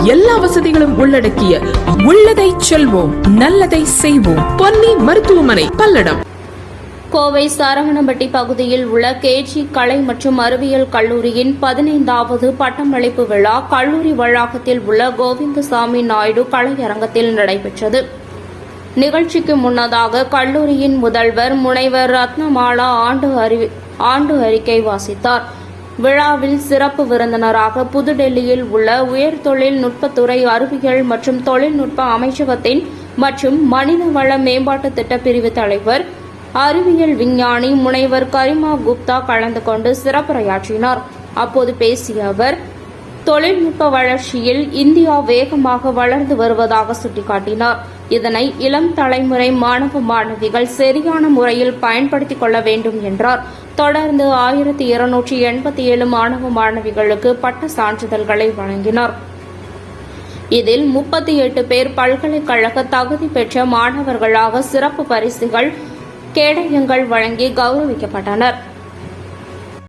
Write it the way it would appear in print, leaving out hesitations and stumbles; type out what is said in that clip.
எல்லா வசதிகளும் உள்ளடக்கிய உள்ளதை செல்வோம் நல்லதை செய்வோம் பொன்னி மருத்துவமனை பல்லடம். கோவை சாரவணம்பட்டி பகுதியில் உள்ள கேஜி கலை மற்றும் அறிவியல் கல்லூரியின் 15வது பட்டமளிப்பு விழா கல்லூரி வளாகத்தில் உள்ள கோவிந்தசாமி நாயுடு கலையரங்கத்தில் நடைபெற்றது. நிகழ்ச்சிக்கு முன்னதாக கல்லூரியின் முதல்வர் முனைவர் ரத்னமாலா ஆண்டு அறிக்கை வாசித்தார். விழாவில் சிறப்பு விருந்தினராக புதுடெல்லியில் உள்ள உயர் தொழில்நுட்பத்துறை அறிவியல் மற்றும் தொழில்நுட்ப அமைச்சகத்தின் மற்றும் மனிதவள மேம்பாட்டு திட்டப்பிரிவு தலைவர் அறிவியல் விஞ்ஞானி முனைவர் கரிமா குப்தா கலந்து கொண்டு சிறப்புரையாற்றினார். அப்போது பேசிய அவர், தொழில்நுட்ப வளர்ச்சியில் இந்தியா வேகமாக வளர்ந்து வருவதாக சுட்டிக்காட்டினார். இதனை இளம் தலைமுறை மாணவ மாணவிகள் சரியான முறையில் பயன்படுத்திக் கொள்ள வேண்டும் என்றார். தொடர்ந்து 1287 மாணவ மாணவிகளுக்கு பட்ட சான்றிதழ்களை வழங்கினார். இதில் 38 பேர் பல்கலைக்கழக தகுதி பெற்ற மாணவர்களாக சிறப்பு பரிசுகள் கேடயங்கள் வழங்கி கௌரவிக்கப்பட்டனர்.